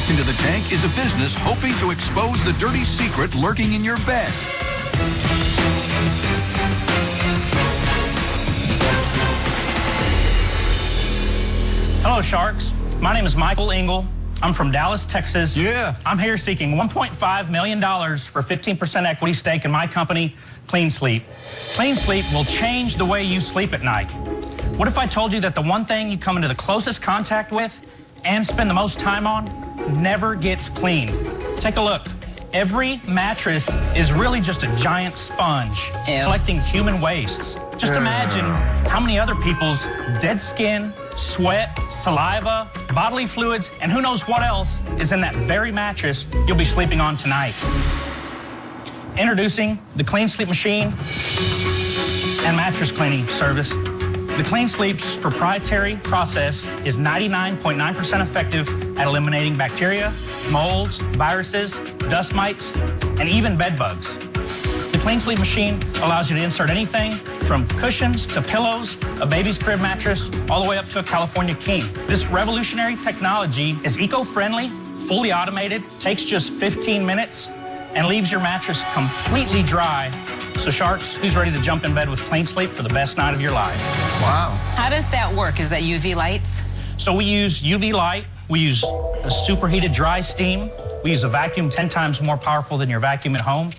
Next into the tank is a business hoping to expose the dirty secret lurking in your bed. Hello, Sharks. My name is Michael Engel. I'm from Dallas, Texas. Yeah. I'm here seeking $1.5 million for 15% equity stake in my company, Clean Sleep. Clean Sleep will change the way you sleep at night. What if I told you that the one thing you come into the closest contact with and spend the most time on never gets cleaned? Take a look. Every mattress is really just a giant sponge collecting human wastes. Just imagine how many other people's dead skin, sweat, saliva, bodily fluids, and who knows what else is in that very mattress you'll be sleeping on tonight. Introducing the Clean Sleep machine and mattress cleaning service. The Clean Sleep's proprietary process is 99.9% effective at eliminating bacteria, molds, viruses, dust mites, and even bed bugs. The Clean Sleep machine allows you to insert anything from cushions to pillows, a baby's crib mattress, all the way up to a California king. This revolutionary technology is eco-friendly, fully automated, takes just 15 minutes, and leaves your mattress completely dry. So Sharks, who's ready to jump in bed with Clean Sleep for the best night of your life? Wow. How does that work? Is that UV lights? So we use UV light, we use a superheated dry steam, we use a vacuum 10 times more powerful than your vacuum at home.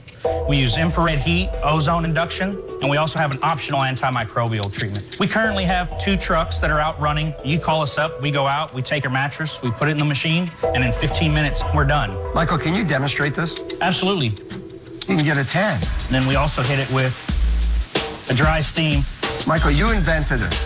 We use infrared heat, ozone induction, and we also have an optional antimicrobial treatment. We currently have 2 trucks that are out running. You call us up, we go out, we take your mattress, we put it in the machine, and in 15 minutes, we're done. Michael, can you demonstrate this? Absolutely. You can get a 10. Then we also hit it with a dry steam. Michael, you invented it.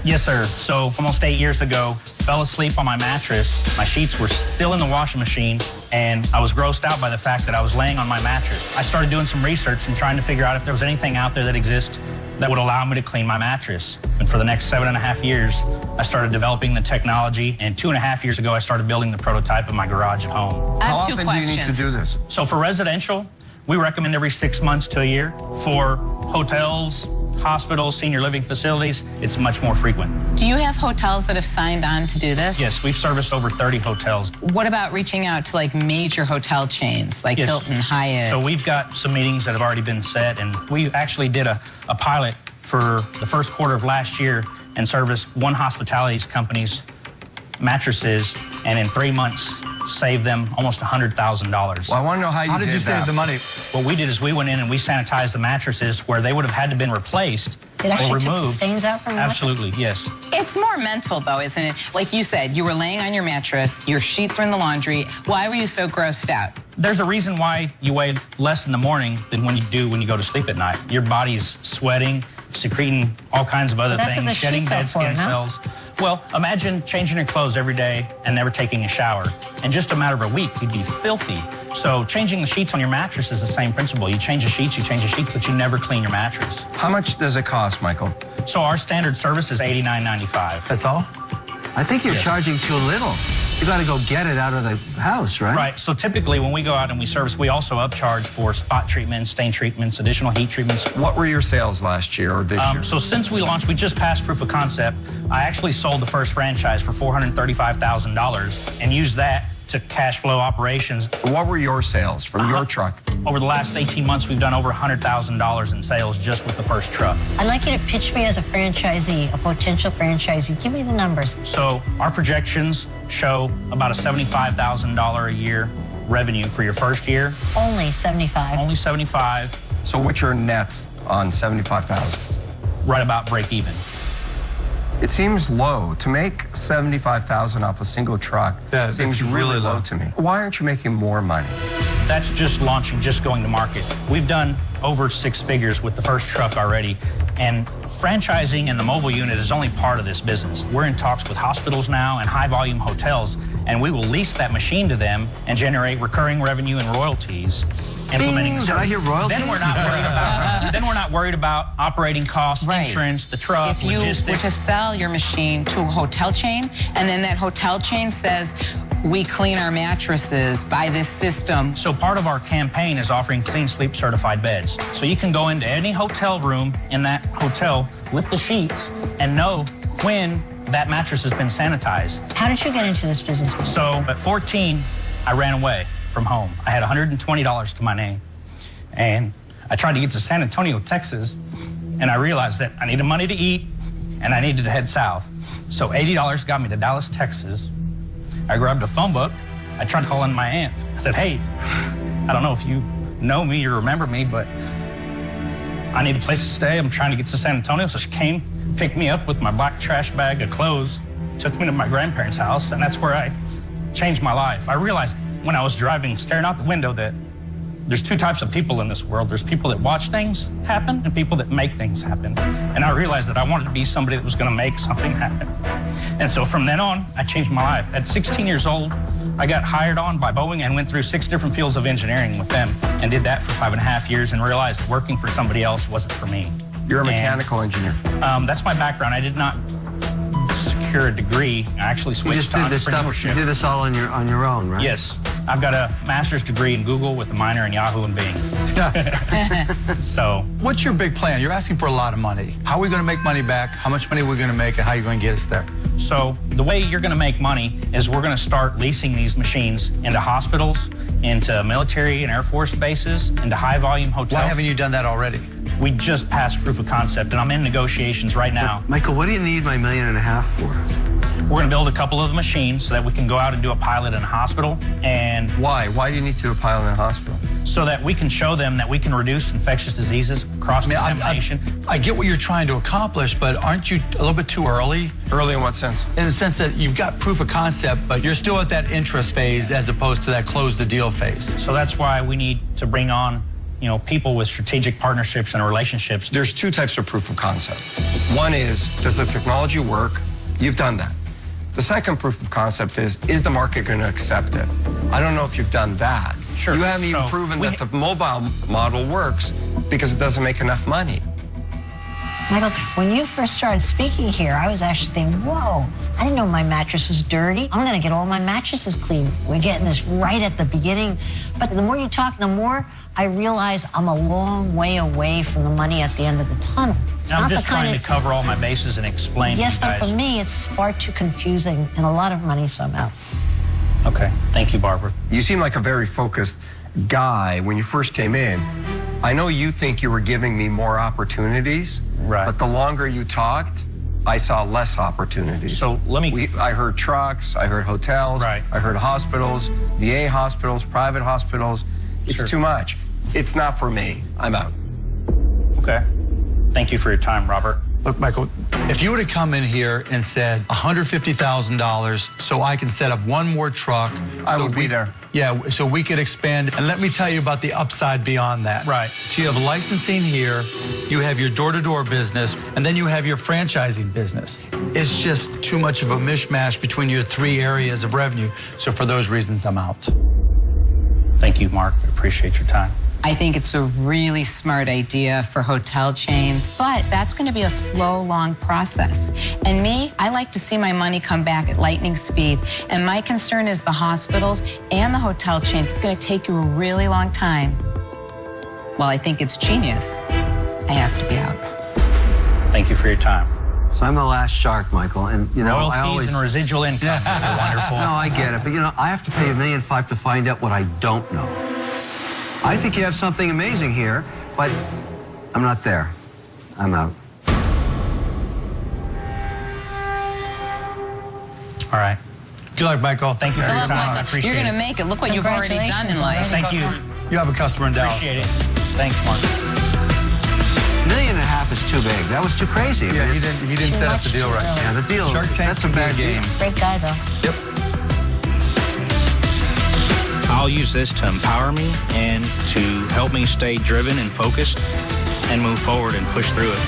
Yes, sir. So almost 8 years ago, fell asleep on my mattress. My sheets were still in the washing machine, and I was grossed out by the fact that I was laying on my mattress. I started doing some research and trying to figure out if there was anything out there that exists that would allow me to clean my mattress. And for the next 7.5 years, I started developing the technology, and 2.5 years ago, I started building the prototype of my garage at home. I How have 2 often questions. do you need to do this? So for residential, we recommend every 6 months to a year. For hotels, hospitals, senior living facilities, it's much more frequent. Do you have hotels that have signed on to do this? Yes, we've serviced over 30 hotels. What about reaching out to like major hotel chains like Yes. Hilton, Hyatt? So we've got some meetings that have already been set, and we actually did a pilot for the first quarter of last year and serviced one hospitality company's mattresses, and in 3 months saved them almost $100,000. Well, I want to know how How did you save the money? What we did is we went in and we sanitized the mattresses where they would have had to been replaced It or actually took removed. stains out from the mattress? Absolutely, yes. It's more mental though, isn't it? Like you said, you were laying on your mattress, your sheets were in the laundry. Why were you so grossed out? There's a reason why you weigh less in the morning than when you do when you go to sleep at night. Your body's sweating, secreting all kinds of other That's what things, the shedding sheets are dead for, skin no? cells. Well, imagine changing your clothes every day and never taking a shower. In just a matter of a week, you'd be filthy. So changing the sheets on your mattress is the same principle. You change the sheets, but you never clean your mattress. How much does it cost, Michael? So our standard service is $89.95. That's all? I think you're Yes. charging too little. You got to go get it out of the house, right? Right. So typically when we go out and we service, we also upcharge for spot treatments, stain treatments, additional heat treatments. What were your sales last year or this year? So since we launched, we just passed proof of concept. I actually sold the first franchise for $435,000 and used that to cash flow operations. What were your sales from your truck? Over the last 18 months, we've done over $100,000 in sales just with the first truck. I'd like you to pitch me as a franchisee, a potential franchisee. Give me the numbers. So our projections show about a $75,000 a year revenue for your first year. Only 75. Only 75, So what's your net on 75,000? right about break even. It seems low. To make 75,000 off a single truck Yeah, seems it's really really low low. to me. Why aren't you making more money? That's just launching, just going to market. We've done over 6 figures with the first truck already, and franchising and the mobile unit is only part of this business. We're in talks with hospitals now and high volume hotels, and we will lease that machine to them and generate recurring revenue and royalties. Implementing the Did I service. hear royalties? Then we're not worried about operating costs, insurance, the truck, If you logistics. were to sell your machine to a hotel chain, and then that hotel chain says, we clean our mattresses by this system. So part of our campaign is offering Clean Sleep certified beds. So you can go into any hotel room in that hotel, lift the sheets, and know when that mattress has been sanitized. How did you get into this business? So at 14, I ran away from home. I had $120 to my name. And I tried to get to San Antonio, Texas, and I realized that I needed money to eat and I needed to head south. So $80 got me to Dallas, Texas. I grabbed a phone book. I tried calling my aunt. I said, hey, I don't know if you know me or remember me, but I need a place to stay. I'm trying to get to San Antonio. So she came, picked me up with my black trash bag of clothes, took me to my grandparents' house, and that's where I changed my life. I realized when I was driving, staring out the window, that there's two types of people in this world. There's people that watch things happen and people that make things happen. And I realized that I wanted to be somebody that was going to make something happen. And so from then on, I changed my life. At 16 years old, I got hired on by Boeing and went through 6 different fields of engineering with them and did that for 5.5 years and realized working for somebody else wasn't for me. You're a mechanical engineer. That's my background. I did not secure a degree. I actually You switched just to did this stuff. entrepreneurship. You did this all on your own, right? Yes. I've got a master's degree in Google with a minor in Yahoo and Bing. So What's your big plan? You're asking for a lot of money. How are we going to make money back? How much money are we going to make, and how are you going to get us there? So the way you're going to make money is we're going to start leasing these machines into hospitals, into military and Air Force bases, into high-volume hotels. Why haven't you done that already? We just passed proof of concept, and I'm in negotiations right now. Michael, what do you need my $1.5 million for? We're going to build a couple of the machines so that we can go out and do a pilot in a hospital, and Why? Why do you need to do a pilot in a hospital? so that we can show them that we can reduce infectious diseases, cross-contamination. I get what you're trying to accomplish, but aren't you a little bit too early? Early in what sense? In the sense that you've got proof of concept, but you're still at that interest phase as opposed to that close the deal phase. So that's why we need to bring on, people with strategic partnerships and relationships. There's 2 types of proof of concept. One is, does the technology work? You've done that. The second proof of concept is the market going to accept it? I don't know if you've done that. Sure. You haven't even So proven we- that the mobile model works because it doesn't make enough money. Michael, when you first started speaking here, I was actually thinking, whoa, I didn't know my mattress was dirty. I'm going to get all my mattresses clean. We're getting this right at the beginning. But the more you talk, the more I realize I'm a long way away from the money at the end of the tunnel. It's I'm not just the kind trying of, to cover all my bases and explain yes, to you but guys. for me, it's far too confusing and a lot of money somehow. Okay, thank you, Barbara. You seem like a very focused guy when you first came in. I know you think you were giving me more opportunities, Right. but the longer you talked, I saw less opportunities. So let me... I heard trucks, I heard hotels, Right. I heard hospitals, VA hospitals, private hospitals. It's Sure. too much. It's not for me. I'm out. Okay. Thank you for your time, Robert. Look, Michael, if you would have come in here and said $150,000 so I can set up one more truck. I would be there. Yeah, so we could expand. And let me tell you about the upside beyond that. Right. So you have licensing here, you have your door-to-door business, and then you have your franchising business. It's just too much of a mishmash between your 3 areas of revenue. So for those reasons, I'm out. Thank you, Mark. I appreciate your time. I think it's a really smart idea for hotel chains, but that's going to be a slow, long process. And me, I like to see my money come back at lightning speed. And my concern is the hospitals and the hotel chains. It's going to take you a really long time. Well, I think it's genius. I have to be out. Thank you for your time. So I'm the last shark, Michael, and I Royalties always... and residual income. Wonderful. No, I get it, but I have to pay $1.5 million to find out what I don't know. I think you have something amazing here, but I'm not there. I'm out. All right. Good luck, Michael. Thank you for your Philip, time. I Michael, appreciate you're going to it. make it. Look what you've already done in life. Thank you. You have a customer in Dallas. Appreciate it. Thanks, Mark. $1.5 million is too big. That was too crazy. Yeah, he didn't Too set up much the deal too right. early. Yeah, the deal. Shark Tank That's a bad game. game. Great guy, though. Yep. I'll use this to empower me and to help me stay driven and focused and move forward and push through it.